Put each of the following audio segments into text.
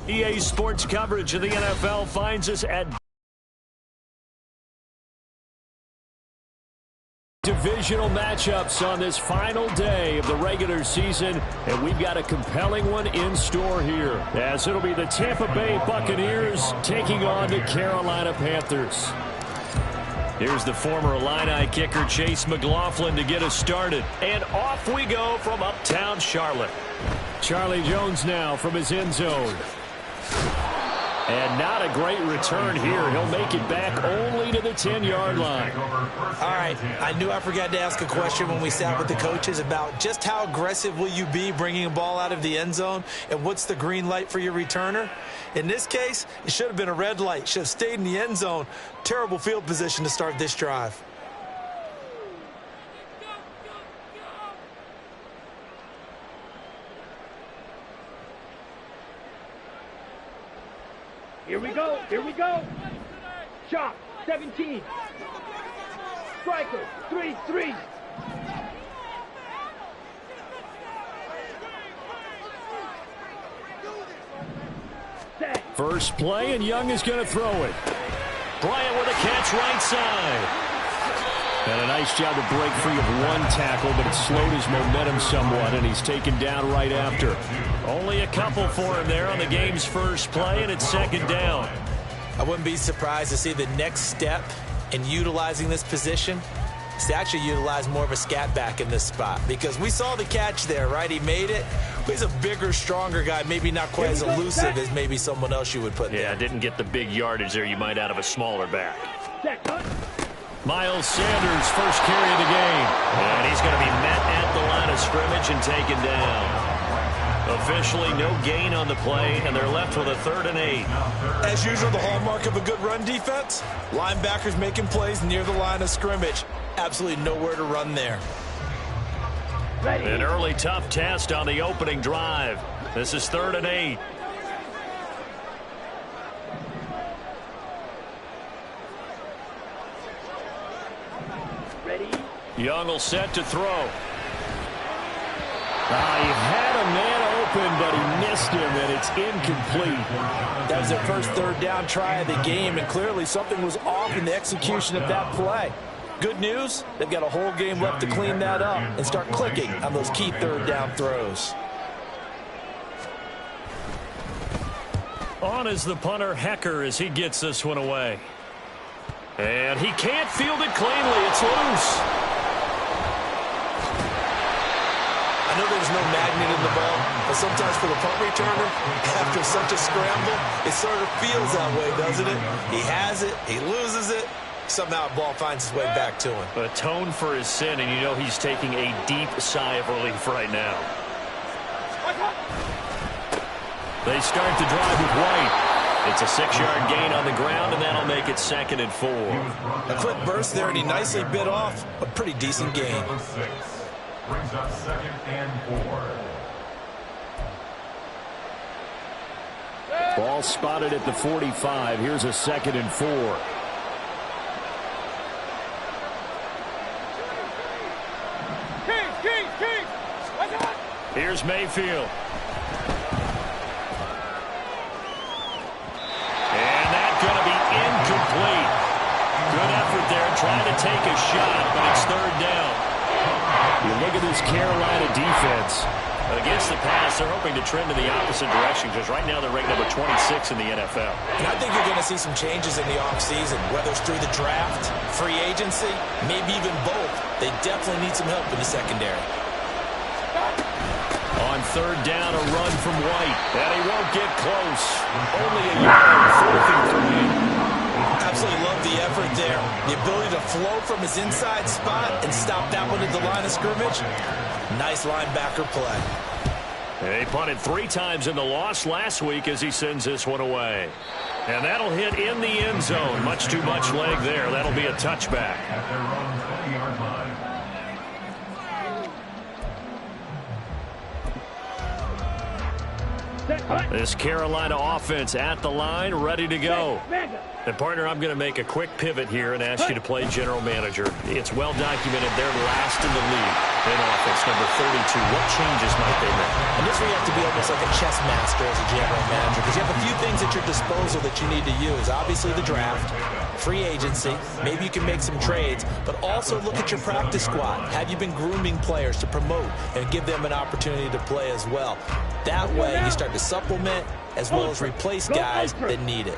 EA Sports coverage of the NFL finds us at divisional matchups on this final day of the regular season, and we've got a compelling one in store here, as it'll be the Tampa Bay Buccaneers taking on the Carolina Panthers. Here's the former Illini kicker Chase McLaughlin to get us started, and off we go from uptown Charlotte. Charlie Jones now from his end zone. And not a great return here. He'll make it back only to the 10-yard line. All right, I knew I forgot to ask a question when we sat with the coaches about just how aggressive will you be bringing a ball out of the end zone, and what's the green light for your returner? In this case, it should have been a red light. Should have stayed in the end zone. Terrible field position to start this drive. Here we go. Here we go. Chop. 17. Striker. 3-3. First play, and Young is going to throw it. Bryant with a catch right side. And a nice job to break free of one tackle, but it slowed his momentum somewhat, and he's taken down right after. Only a couple for him there on the game's first play, and it's second down. I wouldn't be surprised to see the next step in utilizing this position is to actually utilize more of a scat back in this spot, because we saw the catch there, right? He made it. He's a bigger, stronger guy, maybe not quite as elusive as maybe someone else you would put there. Yeah, didn't get the big yardage there you might out of a smaller back. Miles Sanders, first carry of the game. And he's going to be met at the line of scrimmage and taken down. Officially, no gain on the play, and they're left with a 3rd and 8. As usual, the hallmark of a good run defense, linebackers making plays near the line of scrimmage. Absolutely nowhere to run there. An early tough test on the opening drive. This is 3rd and 8. Young will set to throw. He had a man open, but he missed him, and it's incomplete. That was their first 3rd down try of the game, and clearly something was off in the execution of that play. Good news, they've got a whole game left to clean that up and start clicking on those key 3rd down throws. On is the punter, Hecker, as he gets this one away. And he can't field it cleanly. It's loose. I know there's no magnet in the ball, but sometimes for the punt returner, after such a scramble, it sort of feels that way, doesn't it? He has it, he loses it, somehow the ball finds its way back to him. Atone for his sin, and you know he's taking a deep sigh of relief right now. They start the drive with White. It's a 6-yard gain on the ground, and that'll make it 2nd and 4. A quick burst there, and he nicely bit off a pretty decent gain. Brings up 2nd and 4. Ball spotted at the 45. Here's a 2nd and 4. Here's Mayfield. And that's going to be incomplete. Good effort there trying to take a shot, but it's 3rd down. You look at this Carolina defense. Against the pass, they're hoping to trend in the opposite direction, because right now they're ranked number 26 in the NFL. And I think you're going to see some changes in the offseason, whether it's through the draft, free agency, maybe even both. They definitely need some help in the secondary. On 3rd down, a run from White. And he won't get close. Only a yard, 4th and 3. Absolutely love the effort there. The ability to flow from his inside spot and stop that one at the line of scrimmage. Nice linebacker play. He punted 3 times in the loss last week as he sends this one away. And that'll hit in the end zone. Much too much leg there. That'll be a touchback. At their own 20-yard line. Set. This Carolina offense at the line, ready to go. And, partner, I'm going to make a quick pivot here and ask you to play general manager. It's well documented they're last in the league in offense, number 32. What changes might they make? And this where you have to be almost like a chess master as a general manager, because you have a few things at your disposal that you need to use. Obviously, the draft, free agency, maybe you can make some trades, but also look at your practice squad. Have you been grooming players to promote and give them an opportunity to play as well? That way, you start to supplement as well as replace guys that need it.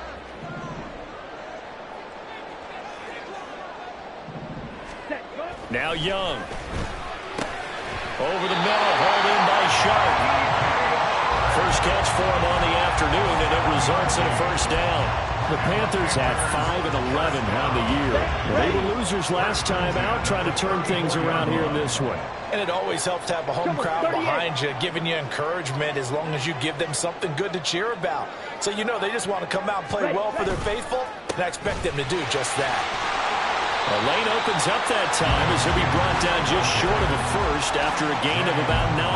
Now Young. Over the middle, hauled in by Sharp. First catch for him on the afternoon, and it results in a first down. The Panthers had 5 and 11 on the year. They were losers last time out, trying to turn things around here in this one. And it always helps to have a home crowd behind you, giving you encouragement as long as you give them something good to cheer about. So you know they just want to come out and play well for their faithful, and I expect them to do just that. The lane opens up that time as he'll be brought down just short of a first after a gain of about 9.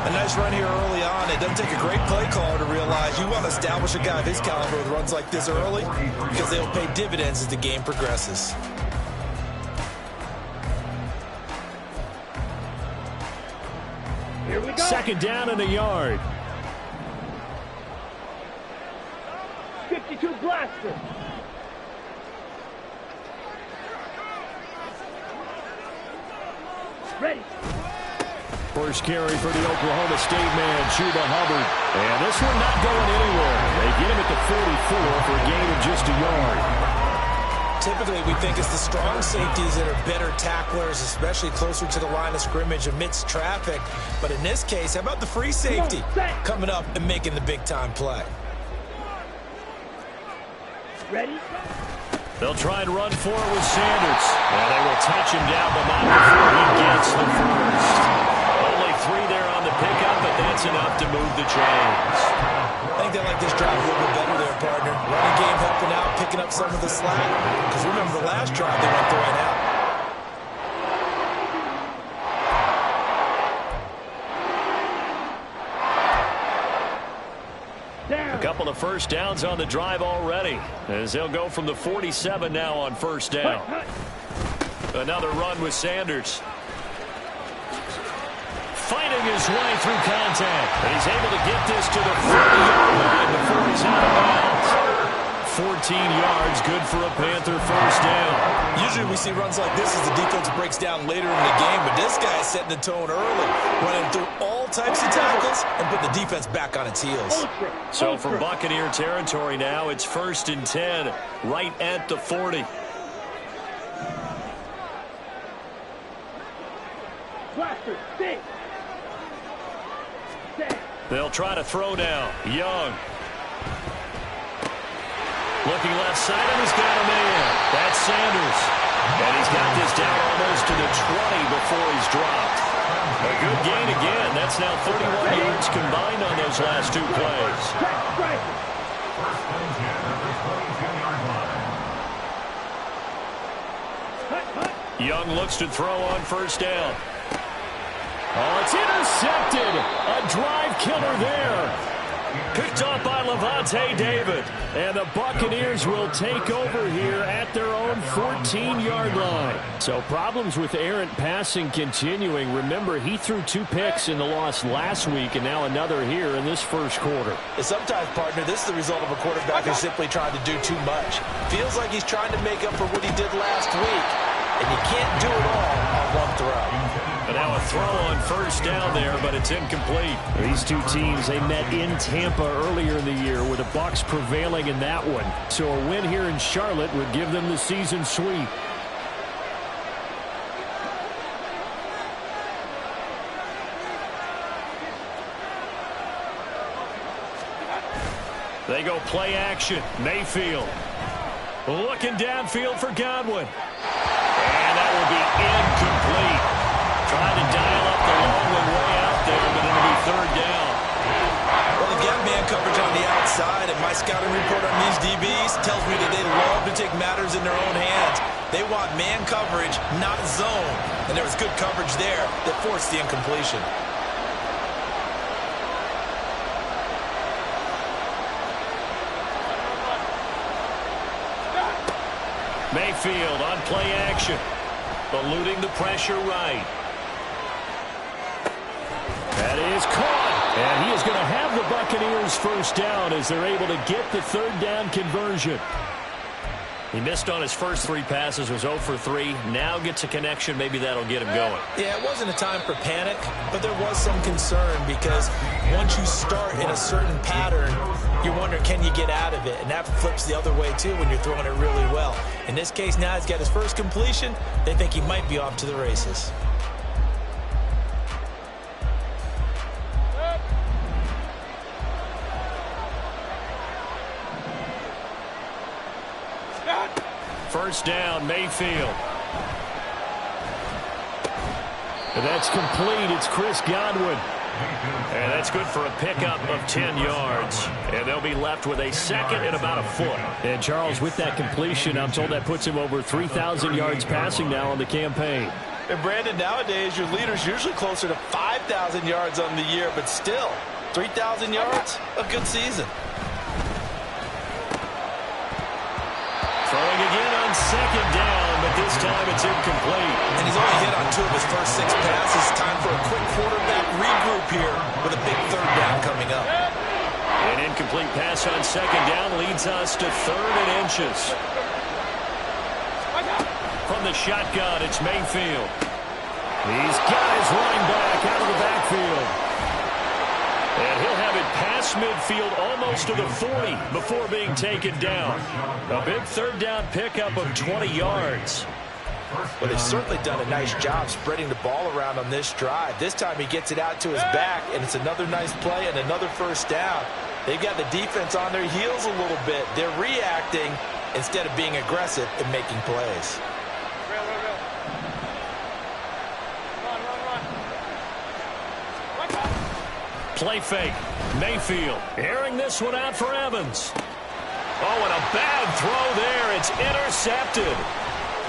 A nice run here early on. It doesn't take a great play caller to realize you want to establish a guy of his caliber with runs like this early because they'll pay dividends as the game progresses. Here we go. Second down and a yard. 52 blaster. Ready. First carry for the Oklahoma State man, Chuba Hubbard. And this one not going anywhere. They get him at the 44 for a gain of just a yard. Typically, we think it's the strong safeties that are better tacklers, especially closer to the line of scrimmage amidst traffic. But in this case, how about the free safety coming up and making the big-time play? Ready. They'll try and run for it with Sanders. And they will touch him down, but not before he gets the first. Only 3 there on the pickup, but that's enough to move the chains. I think they like this drive a little bit better there, partner. Running game helping out, picking up some of the slack. Because remember the last drive, they went 3 and out. A couple of first downs on the drive already, as they'll go from the 47 now on first down. Another run with Sanders. Fighting his way through contact. And he's able to get this to the 40-yard line before he's out of bounds. 14 yards, good for a Panther first down. Usually we see runs like this as the defense breaks down later in the game, but this guy is setting the tone early, running through all types of tackles and putting the defense back on its heels. So from Buccaneer territory now, it's 1st and 10, right at the 40. Blaster, stay. They'll try to throw down. Young. Looking left side, and he's got a man. That's Sanders. And he's got this down almost to the 20 before he's dropped. A good gain again. That's now 31 yards combined on those last 2 plays. Young looks to throw on first down. Oh, it's intercepted. A drive killer there. Picked off by Lavonte David. And the Buccaneers will take over here at their own 14-yard line. So problems with errant passing continuing. Remember, he threw 2 picks in the loss last week and now another here in this first quarter. And sometimes, partner, this is the result of a quarterback who's simply trying to do too much. Feels like he's trying to make up for what he did last week. And you can't do it all on one throw. And now a throw on first down there, but it's incomplete. These 2 teams, they met in Tampa earlier in the year with the Bucs prevailing in that one. So a win here in Charlotte would give them the season sweep. They go play action. Mayfield looking downfield for Godwin. And that will be incomplete. Trying to dial up the long one way out there, but it'll be 3rd down. Well, again, man coverage on the outside, and my scouting report on these DBs tells me that they love to take matters in their own hands. They want man coverage, not zone. And there was good coverage there that forced the incompletion. Mayfield on play action. Eluding the pressure right. That is caught. And he is going to have the Buccaneers first down as they're able to get the third down conversion. He missed on his first 3 passes, was 0 for 3. Now gets a connection. Maybe that'll get him going. Yeah, it wasn't a time for panic, but there was some concern because once you start in a certain pattern, you're wondering, can you get out of it? And that flips the other way, too, when you're throwing it really well. In this case, now he's got his first completion. They think he might be off to the races. First down, Mayfield. And that's complete. It's Chris Godwin. And that's good for a pickup of 10 yards. And they'll be left with a second and about a foot. And Charles, with that completion, I'm told that puts him over 3,000 yards passing now on the campaign. And Brandon, nowadays your leader's usually closer to 5,000 yards on the year, but still, 3,000 yards, a good season. Throwing again on second down, but this time it's incomplete. And he's only hit on 2 of his first 6 passes. Time for a quick quarterback regroup here with a big third down coming up. An incomplete pass on second down leads us to 3rd and inches. From the shotgun, it's Mayfield. He's got his running back out of the backfield. And he'll have it past midfield almost to the 40 before being taken down. A big third down pickup of 20 yards. Well, they've certainly done a nice job spreading the ball around on this drive. This time he gets it out to his back, and it's another nice play and another first down. They've got the defense on their heels a little bit. They're reacting instead of being aggressive and making plays. Play fake. Mayfield airing this one out for Evans. Oh, and a bad throw there. It's intercepted.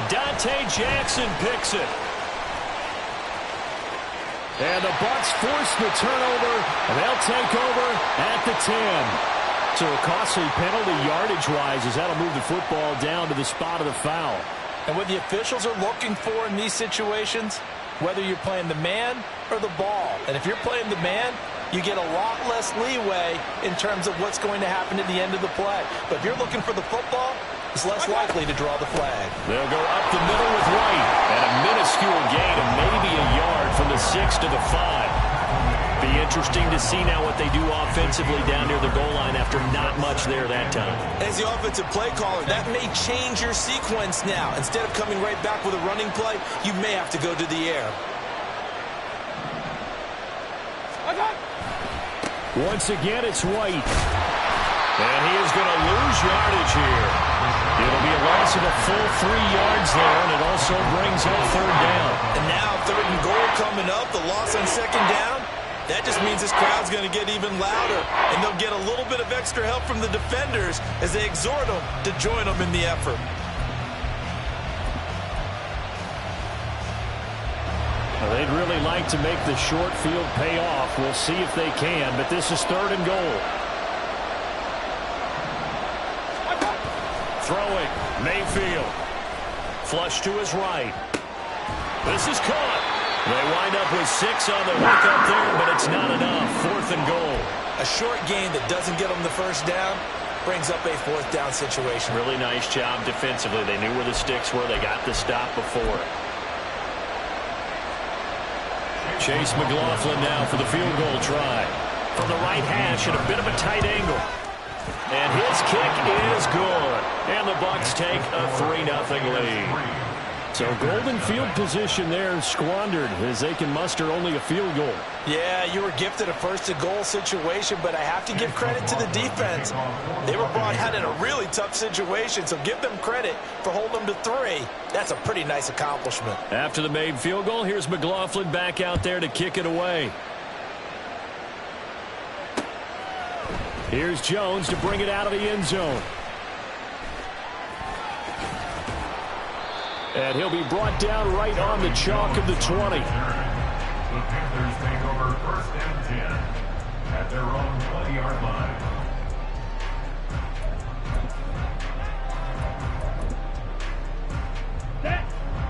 Dante Jackson picks it. And the Bucs force the turnover, and they'll take over at the 10. So a costly penalty yardage-wise as that'll move the football down to the spot of the foul. And what the officials are looking for in these situations, whether you're playing the man or the ball. And if you're playing the man, you get a lot less leeway in terms of what's going to happen at the end of the play. But if you're looking for the football, it's less likely to draw the flag. They'll go up the middle with White. And a minuscule gain of maybe a yard from the 6 to the 5. Be interesting to see now what they do offensively down near the goal line after not much there that time. As the offensive play caller, that may change your sequence now. Instead of coming right back with a running play, you may have to go to the air. Once again, it's White. And he is going to lose yardage here. It'll be a loss of a full 3 yards there, and it also brings up third down. And now 3rd and goal coming up, the loss on second down. That just means this crowd's going to get even louder, and they'll get a little bit of extra help from the defenders as they exhort them to join them in the effort. Well, they'd really like to make the short field pay off. We'll see if they can, but this is 3rd and goal. Throwing, Mayfield. Flush to his right. This is caught. They wind up with 6 on the hook up there, but it's not enough. 4th and goal. A short gain that doesn't get them the first down brings up a 4th down situation. Really nice job defensively. They knew where the sticks were. They got the stop before. Chase McLaughlin now for the field goal try. From the right hash at a bit of a tight angle. And his kick is good. And the Bucs take a 3-0 lead. So golden field position there squandered as they can muster only a field goal. Yeah, you were gifted a 1st and goal situation, but I have to give credit to the defense. They were brought out in a really tough situation, so give them credit for holding them to 3. That's a pretty nice accomplishment. After the made field goal, here's McLaughlin back out there to kick it away. Here's Jones to bring it out of the end zone. And he'll be brought down right on the chalk of the 20. The Panthers take over 1st and 10 at their own 20-yard line.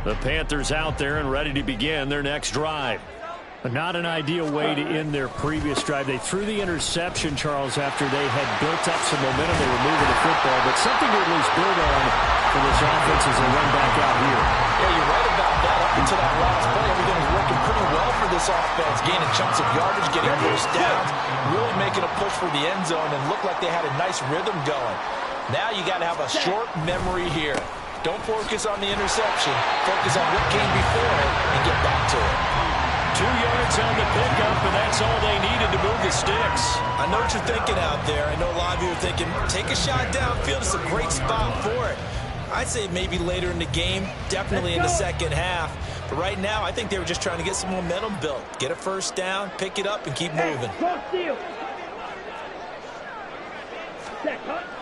The Panthers out there and ready to begin their next drive. Not an ideal way to end their previous drive. They threw the interception, Charles, after they had built up some momentum. They were moving the football, but something to at least build on for this offense as they run back out here. Yeah, you're right about that. Up until that last play, everything was working pretty well for this offense, gaining chunks of yardage, getting first downs, really making a push for the end zone, and looked like they had a nice rhythm going. Now you got to have a short memory here. Don't focus on the interception. Focus on what came before it and get back to it. 2 yards on the pickup, and that's all they needed to move the sticks. I know what you're thinking out there. I know a lot of you are thinking, take a shot downfield. It's a great spot for it. I'd say maybe later in the game, definitely in the second half. But right now, I think they were just trying to get some momentum built. Get a first down, pick it up, and keep moving.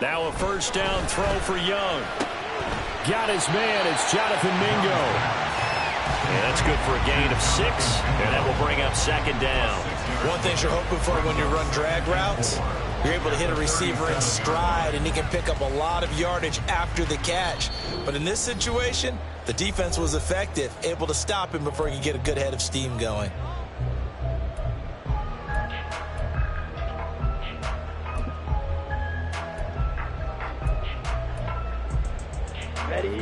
Now a first down throw for Young. Got his man. It's Jonathan Mingo. And that's good for a gain of 6, and that will bring up second down. One thing you're hoping for when you run drag routes, you're able to hit a receiver in stride, and he can pick up a lot of yardage after the catch. But in this situation, the defense was effective, able to stop him before he could get a good head of steam going.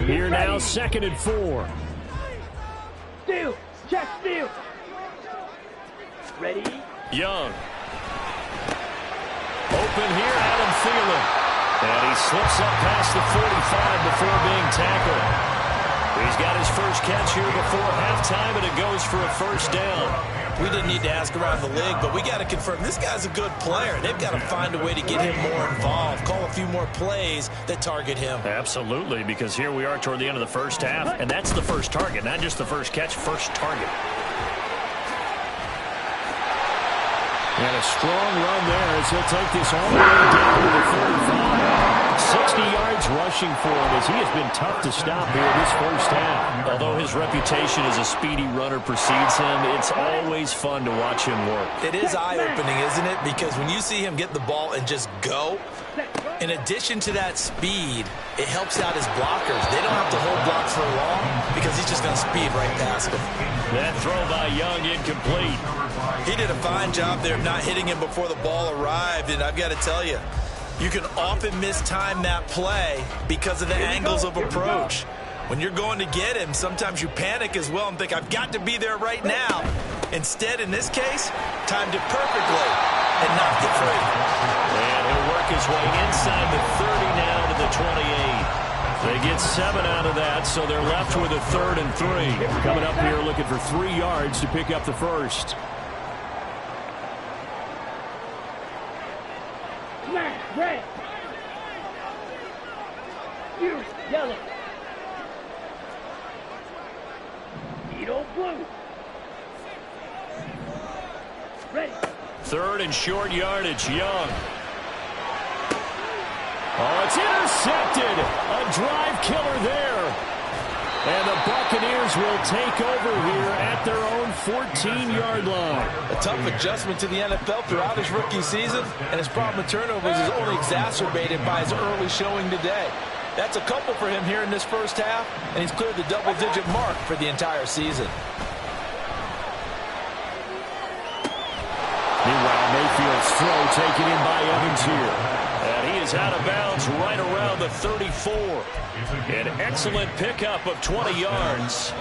Here now, 2nd and 4. Steal. Check steal. Ready? Young. Open here, Adam Thielen. And he slips up past the 45 before being tackled. He's got his first catch here before halftime, and it goes for a first down. We didn't need to ask around the league, but we got to confirm this guy's a good player. They've got to find a way to get him more involved, call a few more plays that target him. Absolutely, because here we are toward the end of the first half, and that's the first target, not just the first catch, first target. And a strong run there as he'll take this all the way down to the 45. 60 yards rushing for him as he has been tough to stop here this first half. Although his reputation as a speedy runner precedes him, it's always fun to watch him work. It is eye-opening, isn't it? Because when you see him get the ball and just go, in addition to that speed, it helps out his blockers. They don't have to hold blocks for long because he's just going to speed right past them. That throw by Young incomplete. He did a fine job there of not hitting him before the ball arrived, and I've got to tell you, you can often mistime that play because of the angles of approach. When you're going to get him, sometimes you panic as well and think, I've got to be there right now. Instead, in this case, timed it perfectly and knocked it free. And he'll work his way inside the 30 now to the 28. They get 7 out of that, so they're left with a 3rd and 3. Coming up here looking for 3 yards to pick up the first. Red. You, yellow. Needle blue. Ready. 3rd and short yardage, Young. Oh, it's intercepted. A drive killer there. And the Buccaneers will take over here at their own 14-yard line. A tough adjustment to the NFL throughout his rookie season, and his problem with turnovers is only exacerbated by his early showing today. That's a couple for him here in this first half, and he's cleared the double-digit mark for the entire season. Meanwhile, Mayfield's throw taken in by Evans here. And he is out of bounds right around the 34. An excellent pickup of 20 yards.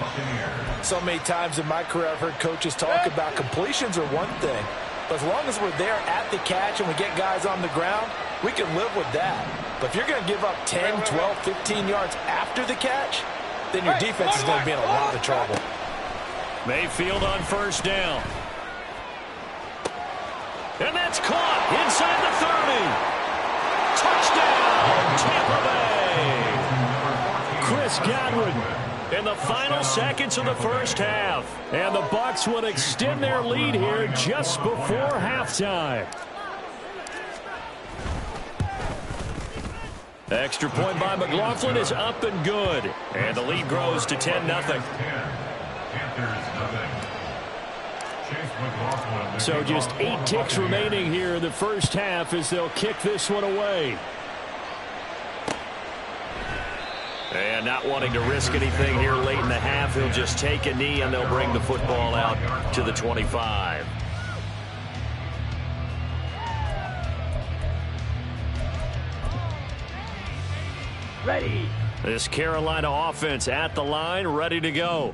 So many times in my career I've heard coaches talk about completions are one thing, but as long as we're there at the catch and we get guys on the ground, we can live with that. But if you're going to give up 10, 12, 15 yards after the catch, then your defense is going to be in a lot of trouble. Mayfield on first down. And that's caught inside the 30. Touchdown, Tampa Bay. Chris Godwin in the final seconds of the first half. And the Bucs will extend their lead here just before halftime. Extra point by McLaughlin is up and good. And the lead grows to 10-0. So just 8 ticks remaining here in the first half as they'll kick this one away. And not wanting to risk anything here late in the half, he'll just take a knee and they'll bring the football out to the 25. Ready. This Carolina offense at the line, ready to go.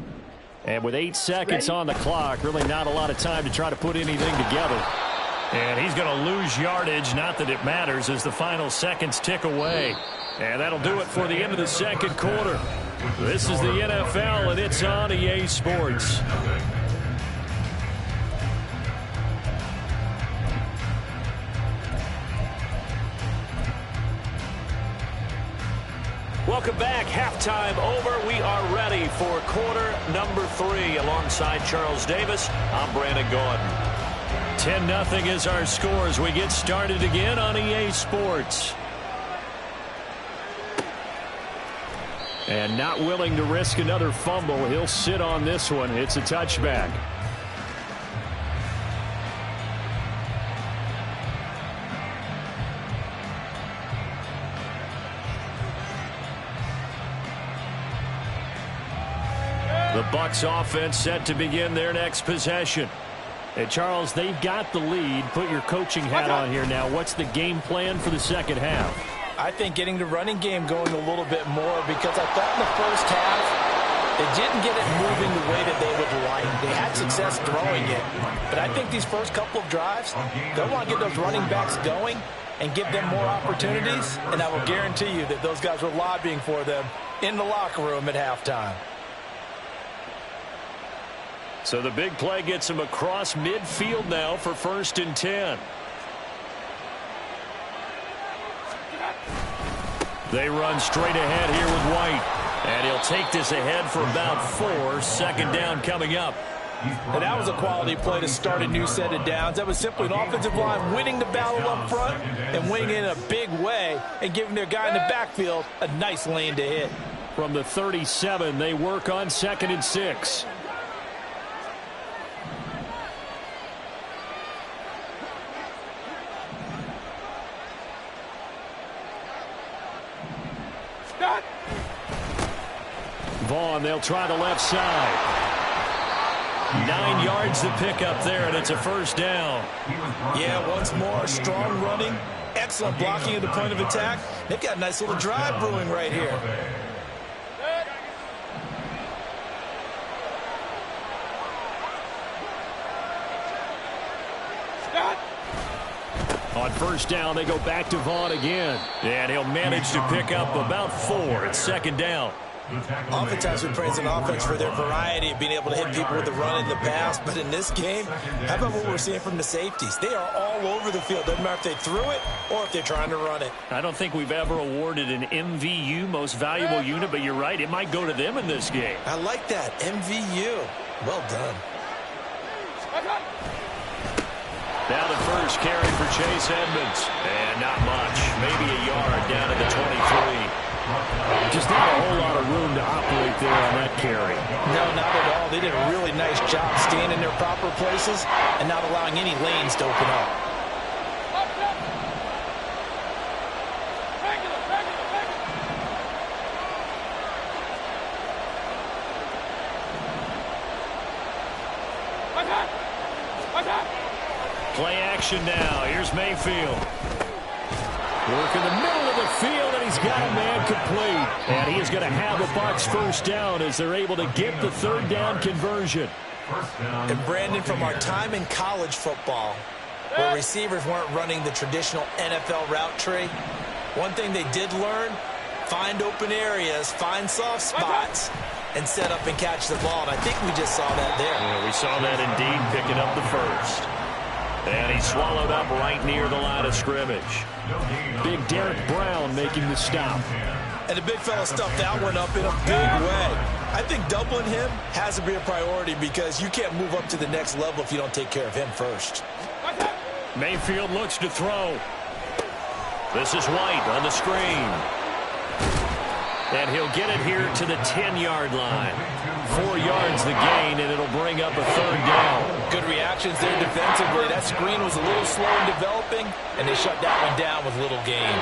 And with 8 seconds on the clock, really not a lot of time to try to put anything together. And he's going to lose yardage, not that it matters, as the final seconds tick away. And that'll do it for the end of the second quarter. This is the NFL, and it's on EA Sports. Welcome back. Halftime over. We are ready for quarter number 3. Alongside Charles Davis, I'm Brandon Gordon. 10-0 is our score as we get started again on EA Sports. And not willing to risk another fumble. He'll sit on this one. It's a touchback. The Bucs offense set to begin their next possession. Hey, Charles, they've got the lead. Put your coaching hat on here now. What's the game plan for the second half? I think getting the running game going a little bit more, because I thought in the first half they didn't get it moving the way that they would like. They had success throwing it. But I think these first couple of drives, they'll want to get those running backs going and give them more opportunities. And I will guarantee you that those guys were lobbying for them in the locker room at halftime. So the big play gets him across midfield now for 1st and 10. They run straight ahead here with White. And he'll take this ahead for about 4. 2nd down coming up. And that was a quality play to start a new set of downs. That was simply an offensive line winning the battle up front and winning it in a big way and giving their guy in the backfield a nice lane to hit. From the 37, they work on 2nd and 6. Vaughn, they'll try the left side. 9 yards to pick up there, and it's a 1st down. Yeah, once more, strong running, excellent blocking at the point of attack. They've got a nice little drive brewing right here. On 1st down, they go back to Vaughn again. And he'll manage to pick up about 4. It's 2nd down. Oftentimes we praise an offense for their variety of being able to hit people with the run in the pass, but in this game, how about what we're seeing from the safeties? They are all over the field. Doesn't matter if they threw it or if they're trying to run it. I don't think we've ever awarded an MVU, most valuable unit, but you're right, it might go to them in this game. I like that, MVU. Well done. Now the first carry for Chase Edmonds. And not much, maybe a yard down to the 23. Just not a whole lot of room to operate there on that carry. No, not at all. They did a really nice job staying in their proper places and not allowing any lanes to open up. Play action now. Here's Mayfield. Work in the middle of the field, and he's got a man complete. And he is going to have the Bucs 1st down as they're able to get the 3rd down conversion. And Brandon, from our time in college football, where receivers weren't running the traditional NFL route tree, one thing they did learn, find open areas, find soft spots, and set up and catch the ball. And I think we just saw that there. Yeah, we saw that indeed, picking up the 1st. And he's swallowed up right near the line of scrimmage. Big Derek Brown making the stop. And the big fella stuffed that one up in a big way. I think doubling him has to be a priority because you can't move up to the next level if you don't take care of him first. Mayfield looks to throw. This is White on the screen. And he'll get it here to the 10-yard line. 4 yards the gain, and it'll bring up a 3rd down. Good reactions there defensively. That screen was a little slow in developing, and they shut that one down with little gain.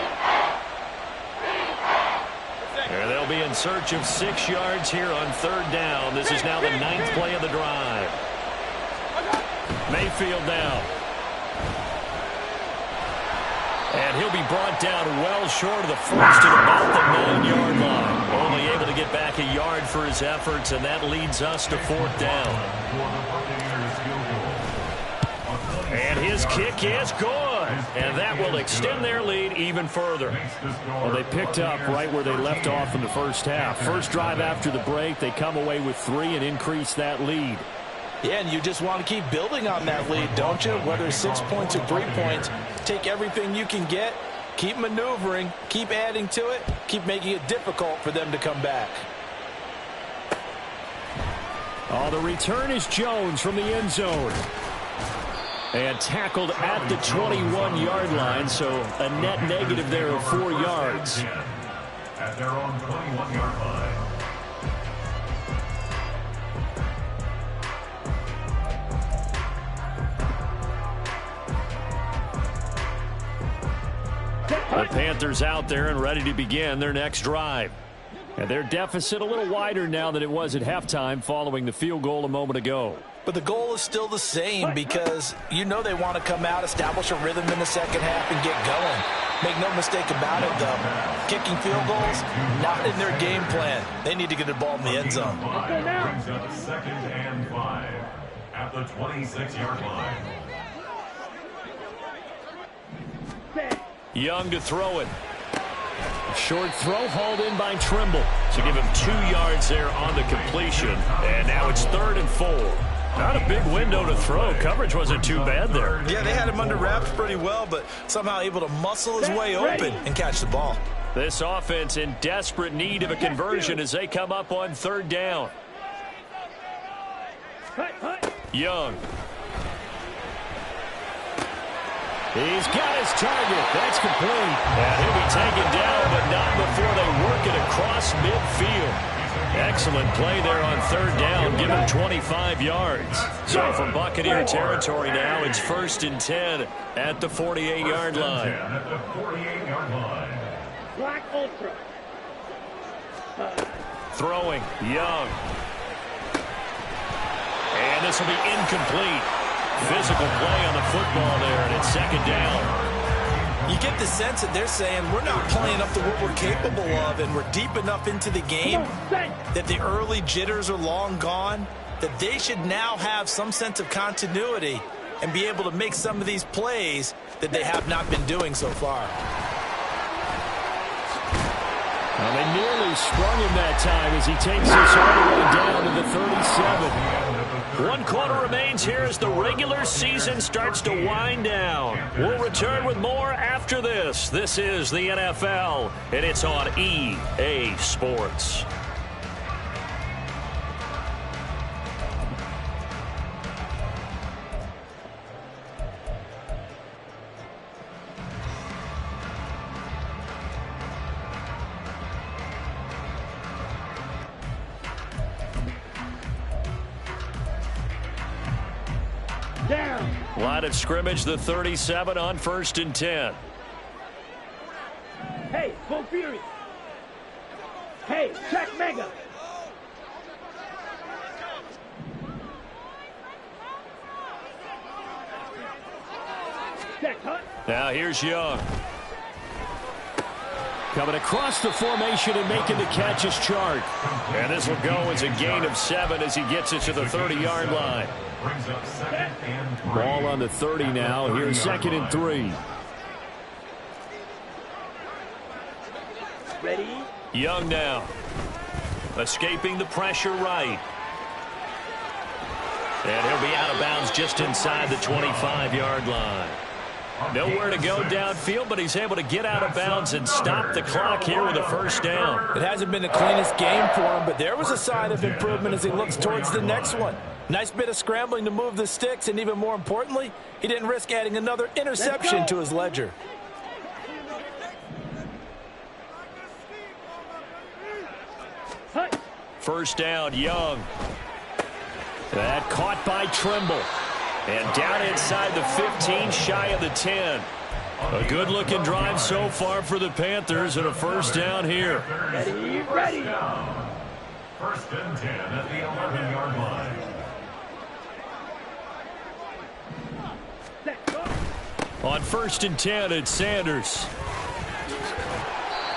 And they'll They'll be in search of 6 yards here on 3rd down. This is now the 9th play of the drive. Mayfield now. And he'll be brought down well short of the first at about the 9-yard line. Only able to get back a yard for his efforts, and that leads us to 4th down. And his kick is good. And that will extend their lead even further. Well, they picked up right where they left off in the first half. First drive after the break, they come away with 3 and increase that lead. Yeah, and you just want to keep building on that lead, don't you? Whether 6 points or 3 points, take everything you can get, keep maneuvering, keep adding to it, keep making it difficult for them to come back. Oh, the return is Jones from the end zone. And tackled at the 21-yard line, so a net negative there of 4 yards. At their own 21-yard line. The Panthers out there and ready to begin their next drive. And their deficit a little wider now than it was at halftime following the field goal a moment ago. But the goal is still the same because you know they want to come out, establish a rhythm in the second half, and get going. Make no mistake about it, though. Kicking field goals, not in their game plan. They need to get the ball in the end zone. Brings up 2nd and 5 at the 26-yard line. Young to throw it. Short throw hauled in by Trimble. So give him 2 yards there on the completion. And now it's 3rd and 4. Not a big window to throw. Coverage wasn't too bad there. Yeah, they had him under wraps pretty well, but somehow able to muscle his way open and catch the ball. This offense in desperate need of a conversion as they come up on 3rd down. Young. He's got his target. That's complete. And he'll be taken down, but not before they work it across midfield. Excellent play there on 3rd down. Give him 25 yards. So from Buccaneer territory now, it's 1st and 10 at the 48-yard line. At the 48-yard line. Black Ultra. Throwing, Young. And this will be incomplete. Physical play on the football there, and it's 2nd down. You get the sense that they're saying we're not playing up to what we're capable of, and we're deep enough into the game that the early jitters are long gone, that they should now have some sense of continuity and be able to make some of these plays that they have not been doing so far. Well, they nearly sprung him that time as he takes this all the way down to the 37. 1 quarter remains here as the regular season starts to wind down. We'll return with more after this. This is the NFL, and it's on EA Sports. Line of scrimmage, the 37 on 1st and 10. Hey, Full Fury. Hey, check Mega. Check, huh? Now here's Young. Coming across the formation and making the catch is Chark. And this will go as a gain of 7 as he gets it to the 30-yard line. Brings up 2nd and 3. Ball on the 30 now. Here's 2nd and 3. Ready? Young now. Escaping the pressure right. And he'll be out of bounds just inside the 25-yard line. Nowhere to go downfield, but he's able to get out of bounds and stop the clock here with a 1st down. It hasn't been the cleanest game for him, but there was a sign of improvement as he looks towards the next one. Nice bit of scrambling to move the sticks, and even more importantly, he didn't risk adding another interception to his ledger. First down, Young. That caught by Trimble. And down inside the 15, shy of the 10. A good-looking drive so far for the Panthers and a first down here. Ready. First and 10 at the 11-yard line. On first and 10, it's Sanders.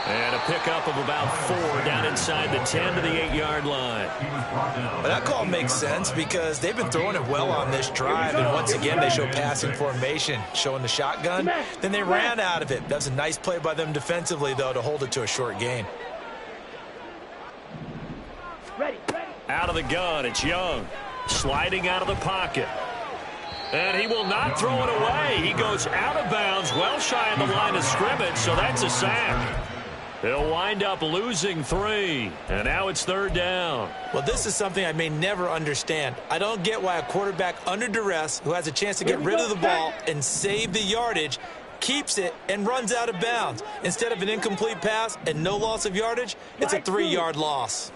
And a pickup of about 4 down inside the 10 to the 8-yard line. Well, that call makes sense because they've been throwing it well on this drive, and once again they show passing formation, showing the shotgun. Then they ran out of it. That's a nice play by them defensively, though, to hold it to a short gain. Out of the gun, it's Young. Sliding out of the pocket. And he will not throw it away. He goes out of bounds, well shy of the line of scrimmage, so that's a sack. They'll wind up losing 3, and now it's third down. Well, this is something I may never understand. I don't get why a quarterback under duress who has a chance to get rid of the ball and save the yardage keeps it and runs out of bounds. Instead of an incomplete pass and no loss of yardage, it's a 3-yard loss.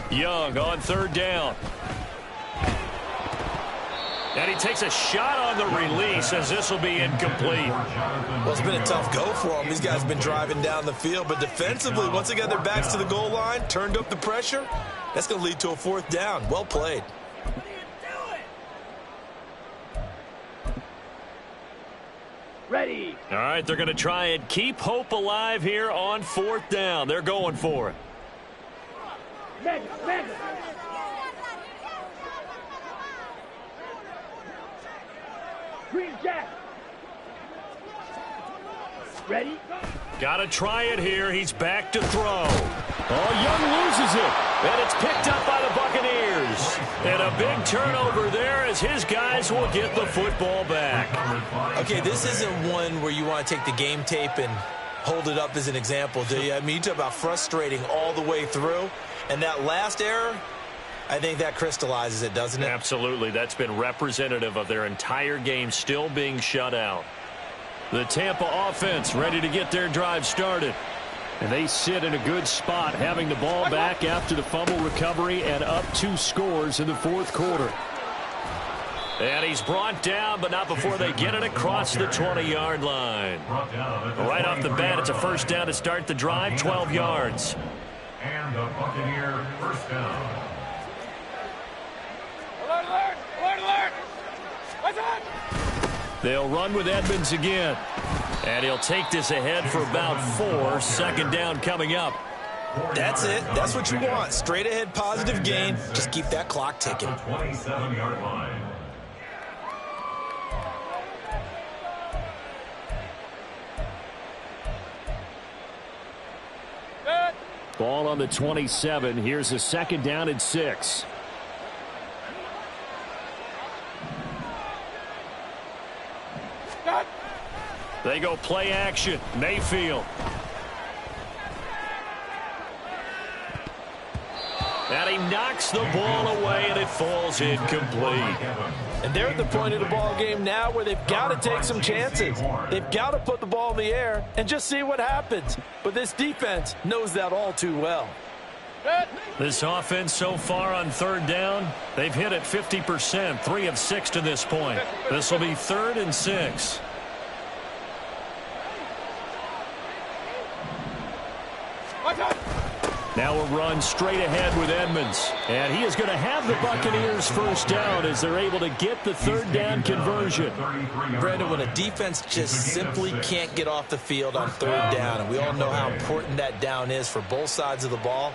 Young on third down. And he takes a shot on the release as this will be incomplete. Well, it's been a tough go for them. These guys have been driving down the field, but defensively, once they got their backs to the goal line, turned up the pressure, that's going to lead to a fourth down. Well played. Ready. All right, they're going to try and keep hope alive here on fourth down. They're going for it. Green Jack. Ready? Got to try it here. He's back to throw. Oh, Young loses it. And it's picked up by the Buccaneers. And a big turnover there as his guys will get the football back. Okay, this isn't one where you want to take the game tape and hold it up as an example, do you? I mean, you talk about frustrating all the way through. And that last error, I think that crystallizes it, doesn't it? Absolutely. That's been representative of their entire game still being shut out. The Tampa offense ready to get their drive started. And they sit in a good spot, having the ball back after the fumble recovery and up 2 scores in the fourth quarter. And he's brought down, but not before they get it across the 20-yard line. Right off the bat, it's a first down to start the drive, 12 yards. And the Buccaneer first down. They'll run with Edmonds again. And he'll take this ahead for about 4. Second down coming up. That's it. That's what you want. Straight ahead positive gain. Just keep that clock ticking. 27-yard line. Ball on the 27. Here's a second down and 6. They go play action. Mayfield. And he knocks the ball away, and it falls incomplete. And they're at the point of the ball game now where they've got to take some chances. They've got to put the ball in the air and just see what happens. But this defense knows that all too well. This offense so far on third down, they've hit it 50%, 3 of 6 to this point. This will be 3rd and 6. Now a run straight ahead with Edmonds. And he is going to have the Buccaneers first down as they're able to get the third down conversion. Brandon, when a defense just simply can't get off the field on third down, and we all know how important that down is for both sides of the ball,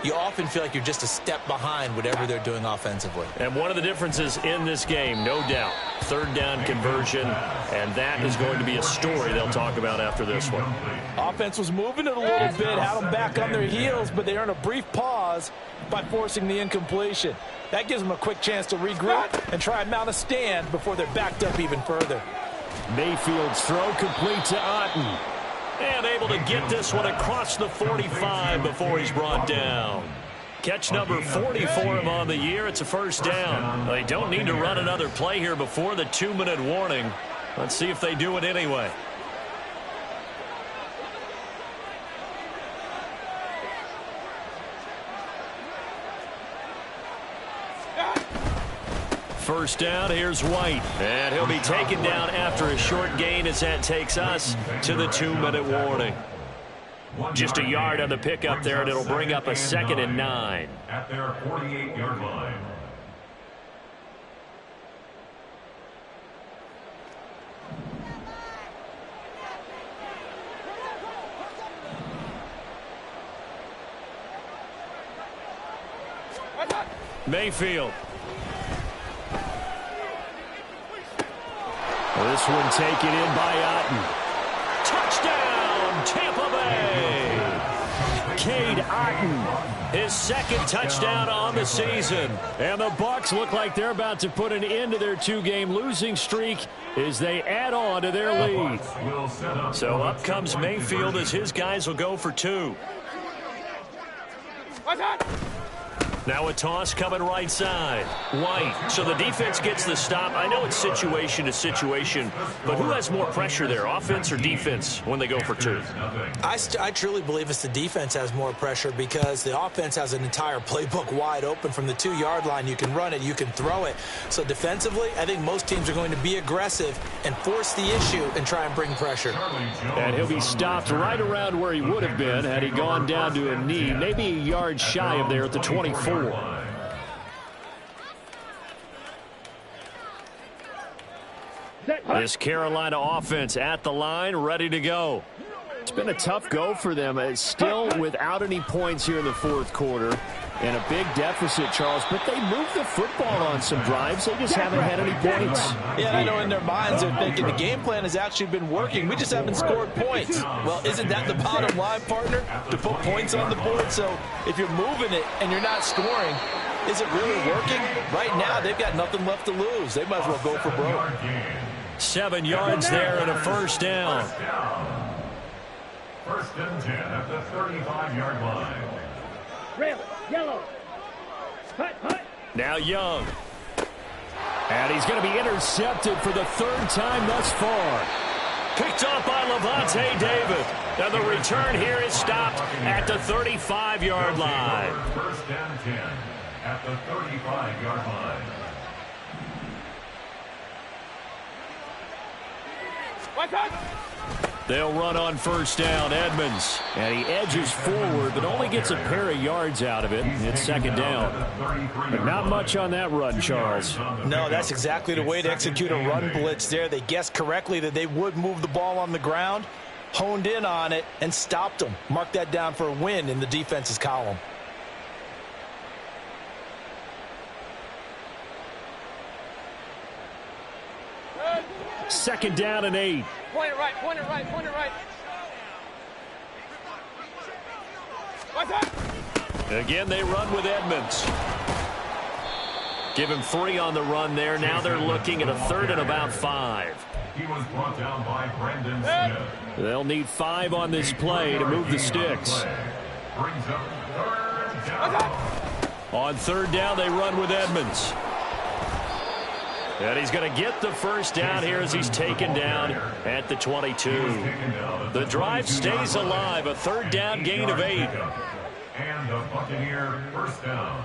you often feel like you're just a step behind whatever they're doing offensively. And one of the differences in this game, no doubt, third down conversion, and that is going to be a story they'll talk about after this one. Offense was moving it a little bit, had them back on their heels, but they earned a brief pause by forcing the incompletion. That gives them a quick chance to regroup and try and mount a stand before they're backed up even further. Mayfield's throw complete to Otten. And able to get this one across the 45 before he's brought down. Catch number 40 for him on the year. It's a first down. They don't need to run another play here before the 2-minute warning. Let's see if they do it anyway. first down. Here's White. And he'll be taken down after a short gain as that takes us to the 2-minute warning. Just a yard on the pickup there, and it'll bring up a 2nd and 9. At their 48-yard line. Mayfield. This one taken in by Otten. Touchdown, Tampa Bay! Cade Otten, his 2nd touchdown on the season. And the Bucs look like they're about to put an end to their 2-game losing streak as they add on to their lead. So up comes Mayfield as his guys will go for 2. Now a toss coming right side. White. So the defense gets the stop. I know it's situation to situation, but who has more pressure there, offense or defense, when they go for 2? I truly believe it's the defense has more pressure because the offense has an entire playbook wide open from the 2-yard line. You can run it, you can throw it. So defensively, I think most teams are going to be aggressive and force the issue and try and bring pressure. And he'll be stopped right around where he would have been had he gone down to a knee, maybe a yard shy of there at the 24. This Carolina offense at the line, ready to go. It's been a tough go for them. It's still without any points here in the 4th quarter. And a big deficit, Charles. But they moved the football on some drives. They just haven't had any points. Yeah, I know in their minds they're thinking the game plan has actually been working. We just haven't scored points. Well, isn't that the bottom line, partner? To put points on the board? So if you're moving it and you're not scoring, is it really working? Right now, they've got nothing left to lose. They might as well go for broke. 7 yards there and a first down. First and 10 at the 35-yard line. Red, yellow. Now Young. And he's going to be intercepted for the 3rd time thus far. Picked up by Lavonte David. Now the return here is stopped at the 35-yard line. First and 10 at the 35-yard line. They'll run on first down. Edmonds. And he edges forward, but only gets a pair of yards out of it. It's 2nd down. But not much on that run, Charles. No, that's exactly the way to execute a run blitz there. They guessed correctly that they would move the ball on the ground, honed in on it, and stopped them. Mark that down for a win in the defense's column. Second down and 8. Point it right, point it right, point it right. Again, they run with Edmonds. Give him 3 on the run there. Now they're looking at a 3rd and about 5. He was brought down by Brandon Smith. They'll need 5 on this play to move the sticks. Brings up 3rd down. On 3rd down, they run with Edmonds. And he's going to get the first down here as he's taken down at the 22. The drive stays alive. A 3rd down gain of 8. And the Buccaneer first down.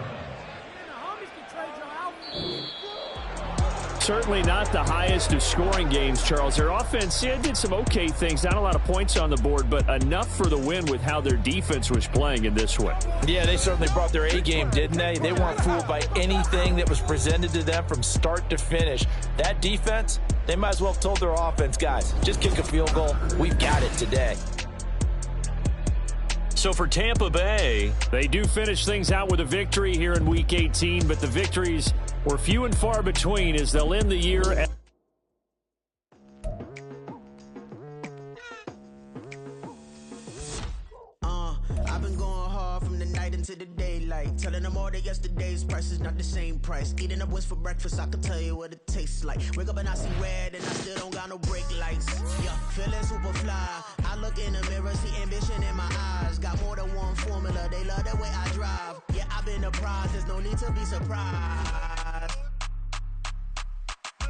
Certainly not the highest of scoring games, Charles. Their offense did some okay things. Not a lot of points on the board, but enough for the win with how their defense was playing in this one. Yeah, they certainly brought their A game, didn't they? They weren't fooled by anything that was presented to them from start to finish. That defense, they might as well have told their offense, guys, just kick a field goal. We've got it today. So for Tampa Bay, they do finish things out with a victory here in Week 18, but the victories were few and far between as they'll end the year at I've been going hard from the night into the daylight, telling them all that yesterday's price is not the same price. Eating up wings for breakfast, I can tell you what it tastes like. Wake up and I see red and I still don't got no brake lights. Yeah, feeling super fly. I look in the mirror, see ambition in my eyes. Got more than one formula, they love the way I drive. Yeah, I've been apprised, there's no need to be surprised.